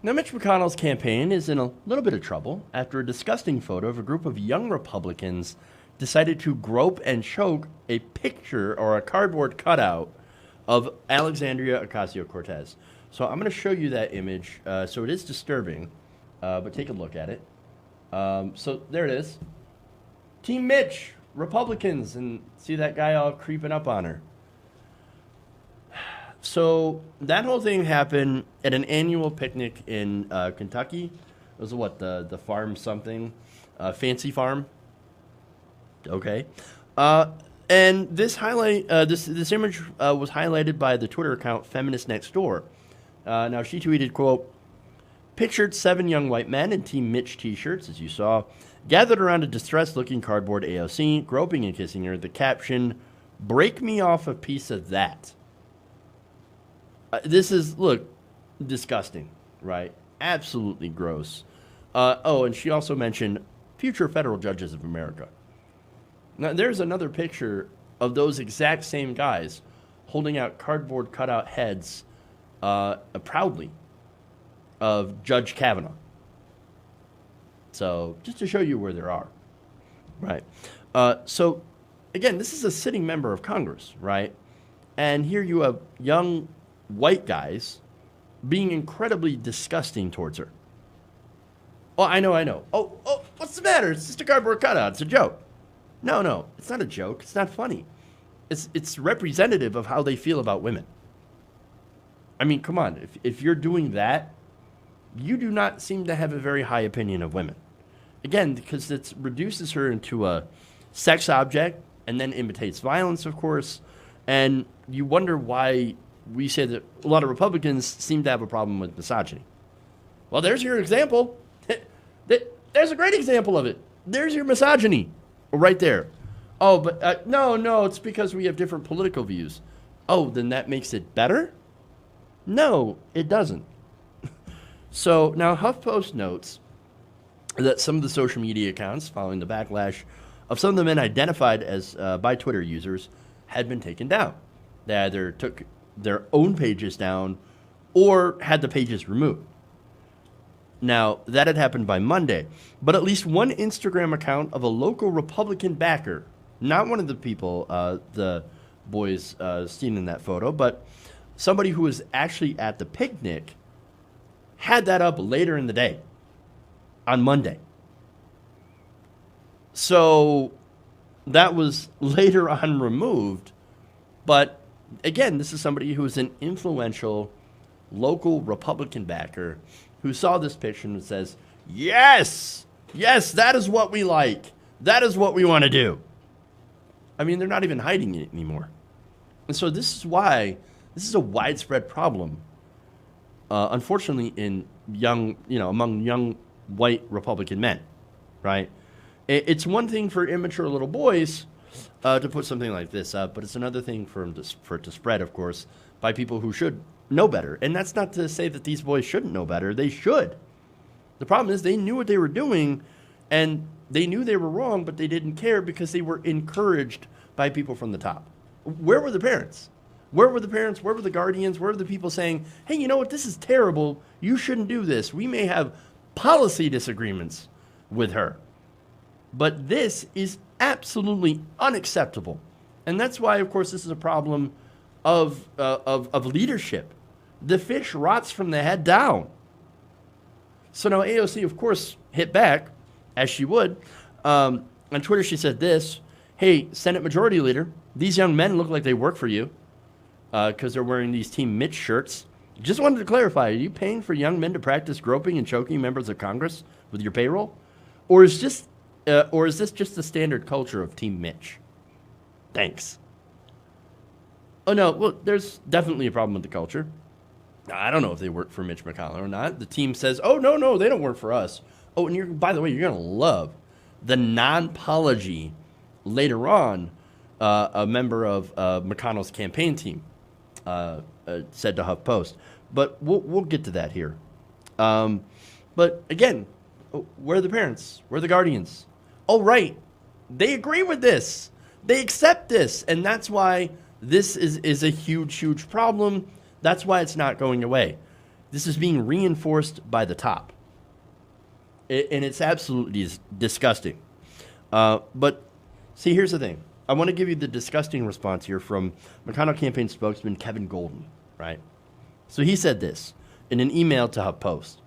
Now, Mitch McConnell's campaign is in a little bit of trouble after a disgusting photo of a group of young Republicans decided to grope and choke a picture or a cardboard cutout of Alexandria Ocasio-Cortez. So I'm going to show you that image. So it is disturbing, but take a look at it. So there it is. Team Mitch, Republicans, and see that guy all creeping up on her. So that whole thing happened at an annual picnic in Kentucky. It was what, the farm something, Fancy Farm. Okay, and this this image was highlighted by the Twitter account Feminist Next Door. Now she tweeted, quote, "Pictured 7 young white men in Team Mitch t-shirts, as you saw, gathered around a distressed-looking cardboard AOC, groping and kissing her. The caption, 'Break me off a piece of that.'" This is, look, disgusting, right? Absolutely gross. Oh, and she also mentioned future federal judges of America. Now, there's another picture of those exact same guys holding out cardboard cutout heads proudly of Judge Kavanaugh. So, just to show you where there are, right? So, again, this is a sitting member of Congress, right? And here you have young white guys being incredibly disgusting towards her. Oh, I know. Oh, what's the matter? It's just a cardboard cutout. It's a joke. No, it's not a joke. It's not funny. It's representative of how they feel about women. I mean, come on. If you're doing that, you do not seem to have a very high opinion of women. Again, because it reduces her into a sex object and then imitates violence, of course. And you wonder why we say that a lot of Republicans seem to have a problem with misogyny. Well, there's your example. There's a great example of it. There's your misogyny right there. Oh, but no, it's because we have different political views. Oh, then that makes it better? No, it doesn't. So now HuffPost notes that some of the social media accounts following the backlash of some of the men identified as by Twitter users had been taken down. They either took their own pages down or had the pages removed. Now, that had happened by Monday, but at least one Instagram account of a local Republican backer, not one of the people, the boys seen in that photo, but somebody who was actually at the picnic, had that up later in the day, on Monday. So that was later on removed, but again, this is somebody who is an influential local Republican backer who saw this picture and says, yes, that is what we like. That is what we want to do. I mean, they're not even hiding it anymore. And so this is why this is a widespread problem, unfortunately, in among young white Republican men, right? It's one thing for immature little boys to put something like this up, but it's another thing for it to spread, of course, by people who should know better. And that's not to say that these boys shouldn't know better. They should. The problem is they knew what they were doing, and they knew they were wrong, but they didn't care because they were encouraged by people from the top. Where were the parents? Where were the parents? Where were the guardians? Where were the people saying, hey, you know what? This is terrible. You shouldn't do this. We may have policy disagreements with her, but this is absolutely unacceptable. And that's why, of course, this is a problem of leadership. The fish rots from the head down. So now AOC, of course, hit back, as she would. On Twitter, she said this, hey, Senate Majority Leader, these young men look like they work for you because they're wearing these Team Mitch shirts. Just wanted to clarify, are you paying for young men to practice groping and choking members of Congress with your payroll? Or is this just the standard culture of Team Mitch? Thanks. Oh, no, well, there's definitely a problem with the culture. I don't know if they work for Mitch McConnell or not. The team says, oh, no, they don't work for us. Oh, and by the way, you're going to love the non-apology later on a member of McConnell's campaign team said to HuffPost. But we'll get to that here. But again, where are the parents? Where are the guardians? Oh, right. They agree with this. They accept this. And that's why this is a huge, huge problem. That's why it's not going away. This is being reinforced by the top. And it's absolutely disgusting. But see, here's the thing. I want to give you the disgusting response here from McConnell campaign spokesman Kevin Golden, right? So he said this in an email to HuffPost.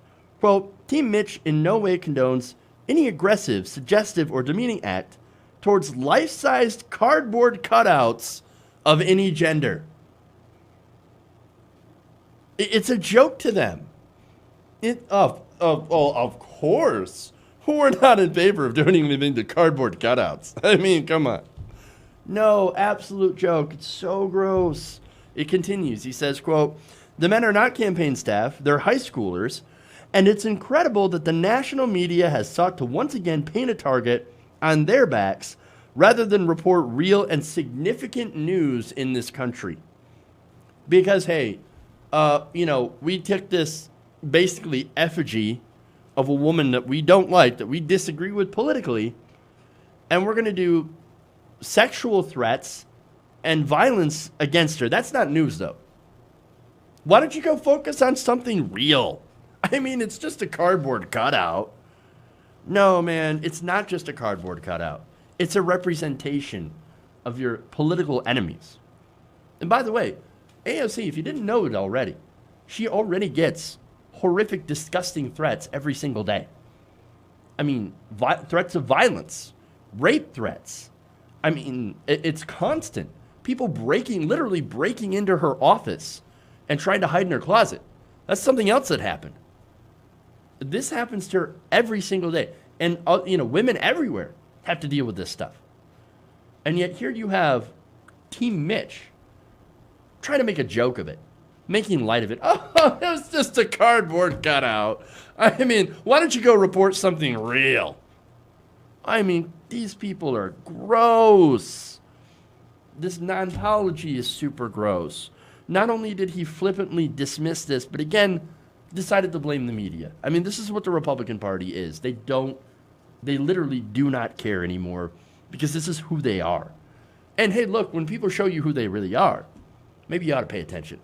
Quote, Team Mitch in no way condones any aggressive, suggestive, or demeaning act towards life-sized cardboard cutouts of any gender. It's a joke to them. Of course. We're not in favor of doing anything to cardboard cutouts. I mean, come on. No, absolute joke. It's so gross. It continues. He says, quote, the men are not campaign staff. They're high schoolers. And it's incredible that the national media has sought to once again paint a target on their backs rather than report real and significant news in this country. Because, hey, we took this basically effigy of a woman that we don't like, that we disagree with politically, and we're going to do sexual threats and violence against her. That's not news, though. Why don't you go focus on something real? I mean, it's just a cardboard cutout. No, man, it's not just a cardboard cutout. It's a representation of your political enemies. And by the way, AOC, if you didn't know it already, she already gets horrific, disgusting threats every single day. I mean, threats of violence, rape threats. I mean, it's constant. People literally breaking into her office and trying to hide in her closet. That's something else that happened. This happens to her every single day. And, women everywhere have to deal with this stuff. And yet here you have Team Mitch trying to make a joke of it, making light of it. Oh, it was just a cardboard cutout. I mean, why don't you go report something real? I mean, these people are gross. This non-apology is super gross. Not only did he flippantly dismiss this, but again, decided to blame the media. I mean, this is what the Republican Party is. They literally do not care anymore because this is who they are. And hey, look, when people show you who they really are, maybe you ought to pay attention.